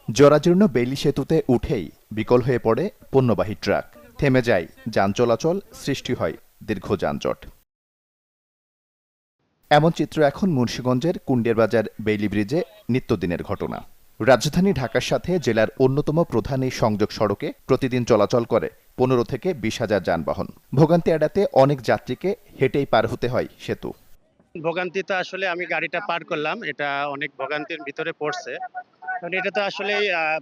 জরাজীর্ণ বেইলি সেতুতে উঠেই বিকল হয়ে পড়ে পণ্যবাহী ট্রাক, থেমে যায় যান চলাচল, সৃষ্টি হয় দীর্ঘ যানজট। এমন চিত্র এখন মুন্সিগঞ্জের কুণ্ডের বাজার বেইলি ব্রিজে নিত্যদিনের ঘটনা। রাজধানী ঢাকার সাথে জেলার অন্যতম প্রধান এই সংযোগ সড়কে প্রতিদিন চলাচল করে 15 থেকে 20,000 যানবাহন। ভোগান্তি এড়াতে অনেক যাত্রীকে হেঁটেই পার হতে হয় সেতু। ভোগান্তি তো আসলে আমি গাড়িটা পার করলাম, এটা অনেক ভোগান্তির ভিতরে পড়ছে। কারণ এটা তো আসলে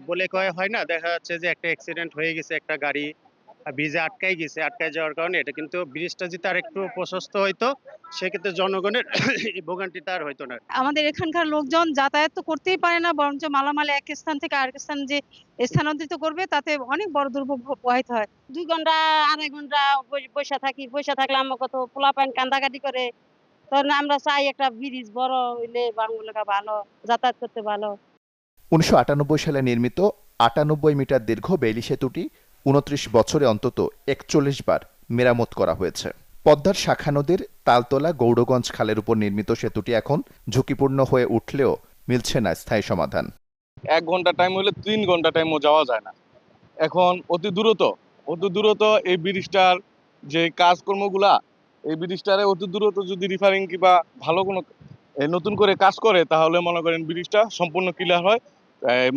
বলে কয়ে হয় না, দেখা যাচ্ছে যে একটা অ্যাক্সিডেন্ট হয়ে গেছে, একটা গাড়ি ব্রিজে আটকায় যাওয়ার কারণে। এটা কিন্তু ব্রিজটা যদি আর একটু প্রশস্ত হইতো, সেক্ষেত্রে জনগণের এই ভোগান্তিটা আর হইতো না। আমাদের এখানকার লোকজন যাতায়াত তো করতেই পারে না, বরঞ্চ মালামাল এক স্থান থেকে আরেক স্থান যে স্থানান্তরিত করবে, তাতে অনেক বড় দুর্ভোগ পোহাইতে হয়। 2 ঘন্টা 2.5 ঘন্টা বসে থাকলে আমরা কত পোলাপাইন কান্দাকাটি করে। তখন আমরা চাই একটা ব্রিজ বড় হইলে বাংলাটা ভালো, যাতায়াত করতে ভালো। 1998 সালে নির্মিত 98 মিটার দীর্ঘ বেইলি সেতুটি 29 বছরে অন্তত 41 বার মেরামত করা হয়েছে। পদ্মার শাখা নদীর তালতলা গৌড়গঞ্জ খালের উপর নির্মিত সেতুটি এখন ঝুঁকিপূর্ণ হয়ে উঠলেও মিলছে না স্থায়ী সমাধান। 1 ঘন্টা টাইম হলে 3 ঘন্টা টাইমও যাওয়া যায় না। এখন অতি দ্রুত এই ব্রিজটার যে কাজকর্মগুলা, এই ব্রিজটারে অতি দ্রুত যদি রিফারিং কিংবা ভালো কোনো নতুন করে কাজ করে, তাহলে মনে করেন ব্রিজটা সম্পূর্ণ ক্লিয়ার হয়,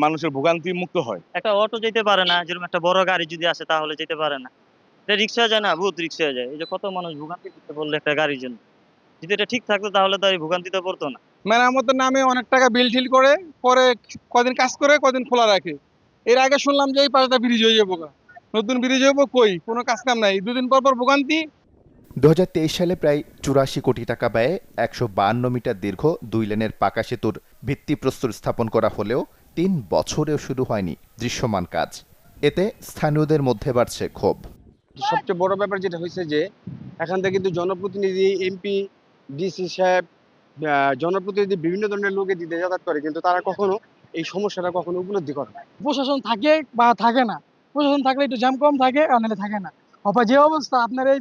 মানুষের ভোগান্তি মুক্ত হয়। একটা অটো যেতে পারে না, যেরকম একটা বড় গাড়ি যদি আসে তাহলে যেতে পারে না। এটা রিক্সা যায় না, বহুত রিক্সা যায়। এই যে কত মানুষ ভোগান্তিতে পড়লো একটা গাড়ির জন্য। যদি এটা ঠিক থাকতো তাহলে তো এই ভোগান্তিতে পড়তো না। মেরামতের নামে অনেক টাকা বিল ঠিল করে, পরে কদিন কাজ করে কদিন খোলা রাখে। এর আগে শুনলাম যে এই পাশটা ব্রিজ হয়ে যাবো, নতুন ব্রিজ হইব, কই কোনো কাজ কাম নাই, 2 দিন পর পর ভোগান্তি। 2023 সালে প্রায় 84 কোটি টাকা ব্যয়ে 152 মিটার দীর্ঘ 2 লেনের পাকা সেতুর ভিত্তিপ্রস্তর স্থাপন করা হলেও 3 বছরেও শুরু হয়নি দৃশ্যমান কাজ। এতে স্থানীয়দের মধ্যে বাড়ছে ক্ষোভ। সবচেয়ে বড় ব্যাপার যেটা হয়েছে যে এখান থেকে কিন্তু জনপ্রতিনিধি, এমপি, ডিসি সাহেব, জনপ্রতিনিধি বিভিন্ন ধরনের লোকে দিতে যাতায়াত করে, কিন্তু তারা কখনো এই সমস্যাটা কখনো উপলব্ধি করে না। প্রশাসন থাকে বা থাকে না, প্রশাসন থাকলে একটু জ্যাম কম থাকে, আর নাহলে থাকে না। অথবা যে অবস্থা আপনার এই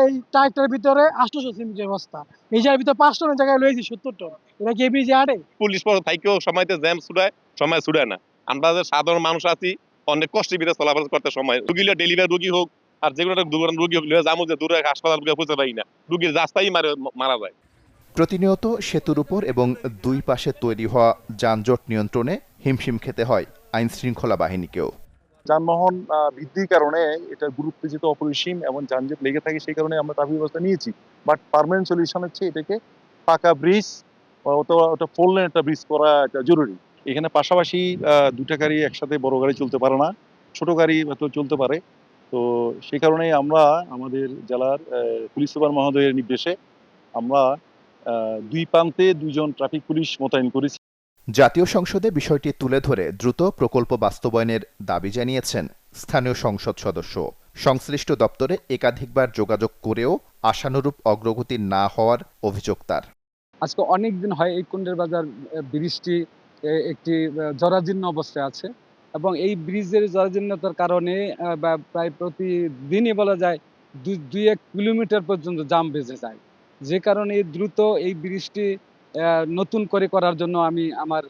এই ট্রাকটার ভিতরে 800 সিমেন্টের বস্তা, এই যার ভিতরে 5 টনের জায়গায় লয়েছি 70 টন, এটা কি ব্রিজে আটে? পুলিশ পর থাকেও সময়তে জ্যাম ছুটায়, সময় ছুটায় না। আমরা যে সাধারণ মানুষ আছি, অনেক কষ্টের ভিতরে চলাফেরা করতে সময়, রুগীরা ডেলিভারি রুগী হোক আর যে কোনো একটা দুর্ঘটনা রুগী হোক, যাবো যে দূরে হাসপাতাল পৌঁছতে পারি না, রুগীর রাস্তায় মারা যায়। প্রতিনিয়ত সেতুর উপর এবং দুই পাশে তৈরি হওয়া যানজট নিয়ন্ত্রণে হিমশিম খেতে হয় আইন শৃঙ্খলা বাহিনীকেও। যানবাহন বৃদ্ধির কারণে এটা গুরুত্ব যেহেতু অপরিসীম এবং যানজট লেগে থাকে, সেই কারণে আমরা ট্রাফিক ব্যবস্থা নিয়েছি। বাট পার্মানেন্ট সলিউশন হচ্ছে এটাকে পাকা ব্রিজ অথবা ওটা 4 লেন একটা ব্রিজ করা এটা জরুরি। এখানে পাশাপাশি 2টা গাড়ি একসাথে, বড় গাড়ি চলতে পারে না, ছোট গাড়ি হয়তো চলতে পারে। তো সেই কারণে আমরা আমাদের জেলার পুলিশ সুপার মহোদয়ের নির্দেশে আমরা 2 প্রান্তে 2 জন ট্রাফিক পুলিশ মোতায়েন করেছি। জাতীয় সংসদে বিষয়টি তুলে ধরে দ্রুত প্রকল্প বাস্তবায়নের দাবি জানিয়েছেন স্থানীয় সংসদ সদস্য। সংশ্লিষ্ট দপ্তরে একাধিকবার যোগাযোগ করেও আশানুরূপ অগ্রগতি না হওয়ার অভিযোগ তার। আজকে অনেক দিন হয় এই কুণ্ডের বাজার ব্রিজটি একটি জরাজীর্ণ অবস্থায় আছে, এবং এই ব্রিজের জরাজীর্ণতার কারণে প্রায় প্রতিদিনই বলা যায় 2-1 কিলোমিটার পর্যন্ত জাম বেজে যায়। যে কারণে দ্রুত এই ব্রিজটি নতুন করে করার জন্য আমি আমার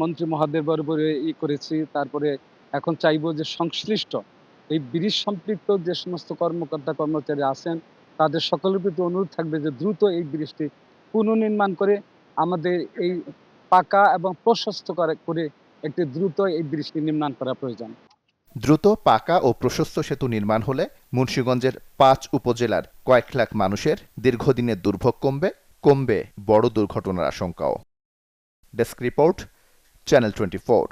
মন্ত্রী মহোদয় বরাবর করেছি। তারপরে এখন চাইবো যে সংশ্লিষ্ট এই ব্রিজ সম্পৃক্ত যে সমস্ত কর্মকর্তা কর্মচারী আছেন, তাদের সকলের প্রতি অনুরোধ থাকবে যে দ্রুত এই ব্রিজটি পুনর্নির্মাণ করে আমাদের এই পাকা এবং প্রশস্ত করে একটি দ্রুত এই ব্রিজটি নির্মাণ করা প্রয়োজন। দ্রুত পাকা ও প্রশস্ত সেতু নির্মাণ হলে মুন্সিগঞ্জের 5 উপজেলার কয়েক লাখ মানুষের দীর্ঘদিনের দুর্ভোগ কমবে বড় দুর্ঘটনার আশঙ্কাও। Desk report, channel 24।